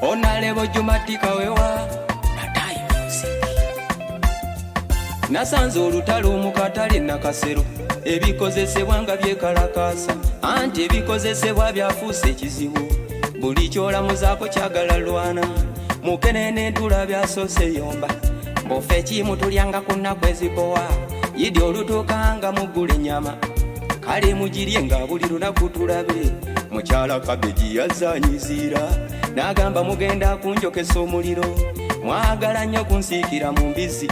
Onalebo Jumatika wewa Natai music Nasanze olutalo mu katale Nakasero ebikozesebwa nga byekalakasa anti ebikozesebwa byafuuse ekizibu buli kyolamuzaako kyagala lwana mukenene ntula byasose yomba mbofe kimu tulyanga ku nnaku ezikowa yidi olutuukanga muggula ennyama kale mugirye nga buli lunaku tulabe mukyala kabeji yazanyiziira n'agamba mugenda kunjokesa omuliro mwagala nnyo kunsiikira mu mbizi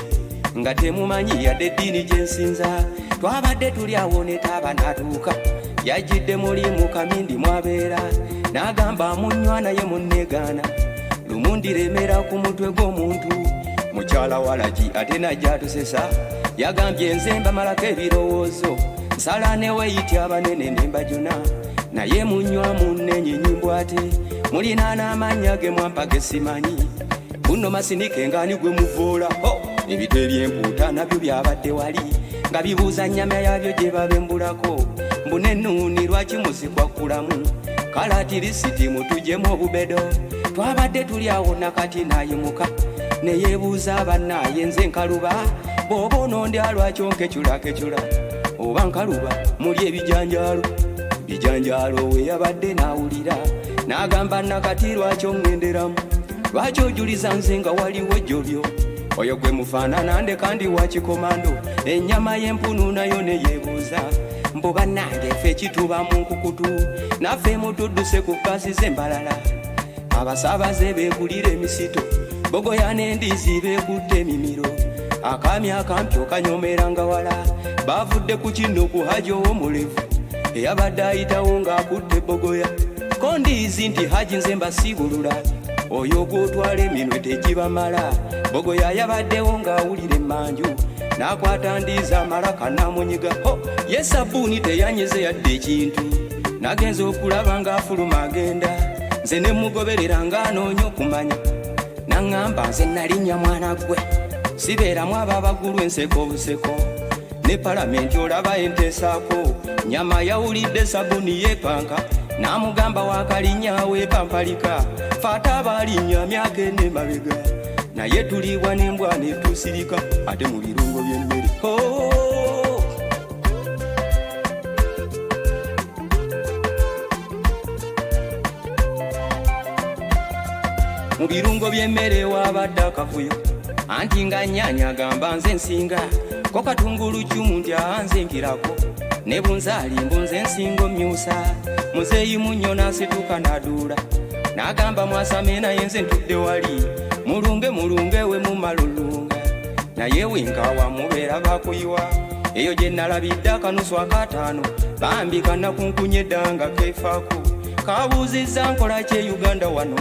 nga temumanyi yadde eddiini gye nsinza twabadde tuli awo ne taaba n'atuuka yajjidde muli mu kamindi mwabeera n'agamba amunywa naye munneegaana lumundiremera ku mutwe gw'omuntu mukyala walagi ate najja atusesa yagambye nze mbamalako ebirowoozo nsala ne weeyiti abanene ne mbajuna naye munywa munnenyinyimbo ate mulina n'amannya ge mwampa ge simanyi kuno masinike ngani gwe muvoola ebito ebyempuuta nabyo byabadde wali nga bibuuza nnyama yabyo gye babembulako mbune nnuuni lwaki muzikwakulamu kalatirisiti mutujjemu obubedo twabadde tuli awo nakati nayimuka neyeebuuza bannaye nze nkaluba bw'oba onondya lwaki onkeculakecula oba nkaluba muli ebijanjaalo bijanjaalo we yabadde n'awulira n'agamba nakati lwaki ongenderamu lwaki ojuliza nze nga waliwo ejjobyo oyo gwe mufaanana nde kandi wa kikomando ennyama y'empunu nayo neyeebuuza mbu bannange ffe kituba mu nkukutu naffe mutudduse ku kaasi z'embalala abasaabaze beegulira emisito bogoya n'endizi beekutte emimiro akaami akampyo kanyomeranga wala baavudde ku kino ku haji ow'omulevu eyabadde ayitawo ng'akutte bogoya kondiizi nti haji nze mbasiibulula oyo gw'otwala eminwe tegibamala bogoya yabaddewo ng'awulira emmanju n'akwata ndiiza amalaka n'amunyiga ye sabbuuni teyanyize yadde ekintu nagenza okulaba ng'afuluma agenda nze ne mugoberera ng'anoonya okumanya naŋŋamba nze nalinnya mwana gwe sibeeramu abo abagulu enseko obuseko ne palamenti olaba enteesaako nyama yawulidde sabbuuni yeepanka n'amugamba wakalinnyawe pampalika fata abalinnya myaka enne mabega naye tulibwa n'embwa ne tusirika ate mu birungo by'emmere mu birungo by'emmere wabadde akavuyo anti nga nnyaanya agamba nze nsinga ko katungulu kyumu nti ahanze nkirako ne bunzaali mbunze nsinga omyusa muzeeyi munnyo n'asituka n'aduula n'agamba mwasame naye nze ntudde wali mulunge we mumalulunga naye wenkawa mubeera bakuyiwa eyo gye nalabidde akanusu akataano bambi kanakunkunye eddanga keefaako kabuuzizza nkola kye Uganda wano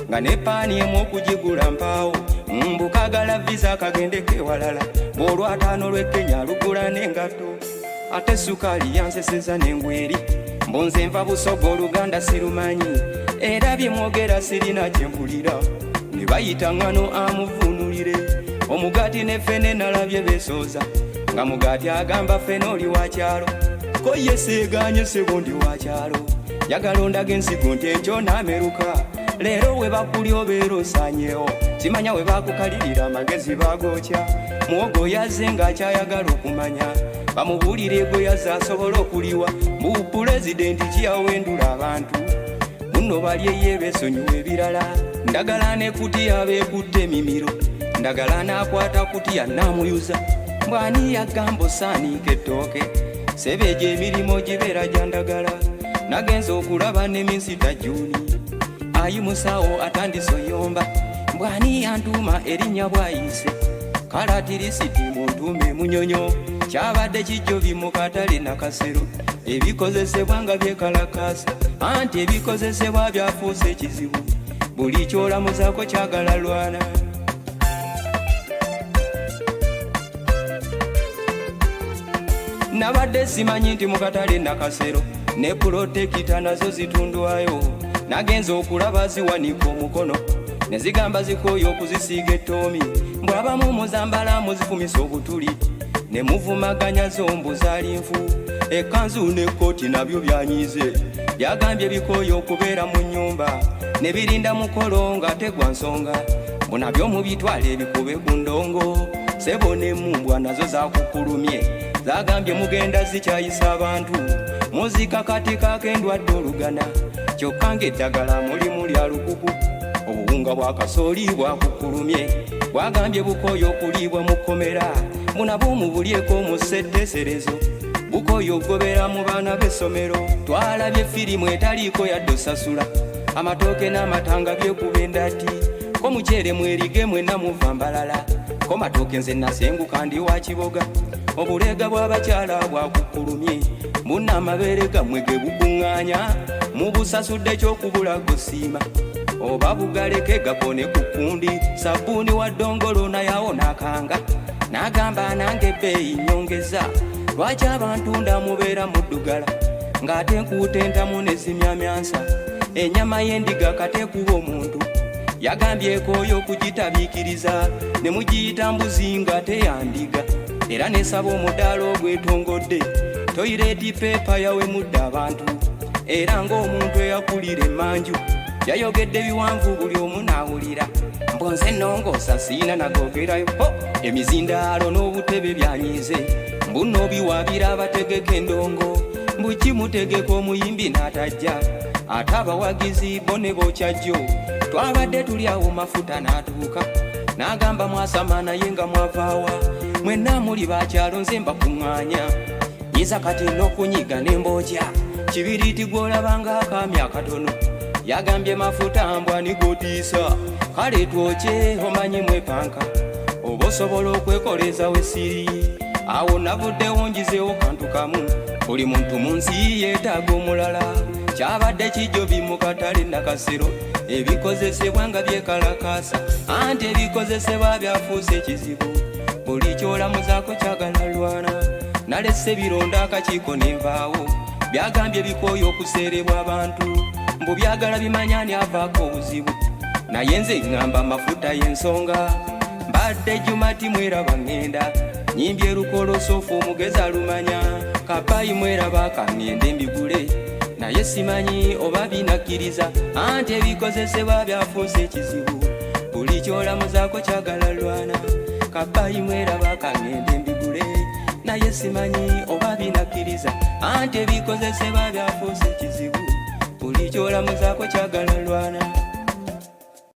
nga ne paani emu okugigula mpaawo mbukagala visa akagendeko ewalala bw'olwataano lw'e Kenya lugula n'engatto ate sukaali yanseseza n'engweri mbunze nva busoga Oluganda sirumanyi era bye mwogera sirina kye mpulira ne bayita ŋŋano amuvuunulire omugaati ne ffene nalabye beesooza nga mugaati agamba ffene oli wa kyalo ko ye seegaanye ssebo ndi wa kyalo yagala ondaga ensigo nti ekyo n'ameruka leero we bakuli obeera osaanyeewo kimanya we bakukalirira amagezi bagookya muwogo yazze ng'akyayagala okumanya bamubuulira ego yazze asobola okuliwa mu pulezidenti kiyawendula abantu muno balyeyo beesonyiwa ebirala ndagala nekutiya beekutte emimiro ndagala n'akwata kutiya n'amuyuza mbwani yagamba osaaniika ettooke sebeegyo emirimu gibeera gya ndagala nagenza okulaba ne minsita Juni ayimusawo atandise oyomba mbwani yantuuma erinnya bwayise kalatirisiti muntuume munyonyo kyabadde kijjovi mu katale Nakasero ebikozesebwa nga byekalakasa anti ebikozesebwa byafuuse ekizibu buli kyolamuzaako kyagala lwana nabadde simanyi nti mu katale Nakasero ne pulotekita nazo zitundwayo nagenza okulaba ziwanika omukono ne zigamba zikooya okuzisiiga ettoomi mbwabamu muzambala muzifumisa obutuli ne muvumaganya zombu zaali nfu Ekanzu n'ekkooti nabyo byanyize, byagambye bikooye okubeera mu nnyumba ne birinda mukolo nga tegwa nsonga, mbu nabyo mubitwale ebikube ku ndongo. Ssebo n'emmumbwa nazo zakukulumye, zagambye mugenda zikyayisa abantu, muzika kati kakendwadde olugana, kyokka ng'eddagala mulimu lya lukuku. Obuwunga bwa kasooli bwakukulumye, bwagambye bukooye okuliibwa mu kkomera, mbu nabwo mubulyeko mu ssetteeserezo, bukooye okugobera mu baana b'essomero. Twalabye firimu etaliiko yadde osasula, amatooke n'amatanga byekuba endati, ko mukyere mwerige mwenna muva mbalala, ko matooke nze nasenguka ndi wa Kiboga. Obuleega bw'abakyala bwakukulumye, munna amabeere gammwe ge bukuŋŋaanya, mubusasudde kyokubula gosiima, oba bugaleke gakone ku kundi. Sabbuuni wa ddongolo nayawo n'akanga, n'agamba nange ebbeeyi nnyongeza, lwaki abantu ndamubeera muddugala ng'ate enkuuta entamu ne zimyamyansa, ennyama y'endiga katekuba omuntu. Yagambye ekooyo okugitabiikiriza ne mugiyita mbuzi nga teyandiga, era nesaba omudaala ogwetongodde toyireeti peepa yawemudde abantu, era ng'omuntu eyakulira emmanju yayogedde biwanvu buli omu n'awulira, mbonze ennongoosa siina nagogerayo. Emizindaalo n'obutebe byanyize, mbuno biwaabira abategeka endongo, mbukimutegeka omuyimbi n'atajja, ate abawagizi bo ne bokyajjo. Twabadde tuli awo mafuta n'atuuka, n'agamba mwasama naye nga mwavaawa, mwenna muli bakyalo nze mbakuŋŋaanya, nyiza kati n'okunyiga n'embojja, kibiriiti gw'olabanga akaami akatono. Yagambye mafuta mbwa nigotiisa, kale twokye omanyi mwepanka, oba osobola okwekoleza wesiri. Awo navuddewo njizeewo kantu kamu, buli muntu mu nsi yeetaaga omulala. Kyabadde kijjobi mu katale Nakasero, ebikozesebwa nga byekalakaasa, anti ebikozesebwa byafuuse ekizibu, buli kyolamuzaako kyagala lwana. Nalese bironda akakiiko nenvaawo, byagambye bikooye okuseerebwa abantu, mbu byagala bimanyani avaako obuzibu, naye nze ŋŋamba mafuta y'ensonga. Mbadde Jumati mweraba ŋŋenda, nyimbye Lukolosoofu omugezi alumanya, Kapayi mweraba kaŋŋende mbigule, naye simanyi oba binakkiriza, anti ebikozesebwa byafuuse ekizibu, buli kyolamuzaako kyagala lwana. Kapayi mweraba kaŋŋende mbigule, naye simanyi oba binakkiriza, anti ebikozesebwa byafuuse ekizibu, buli kyolamuzaako kyagala lwana.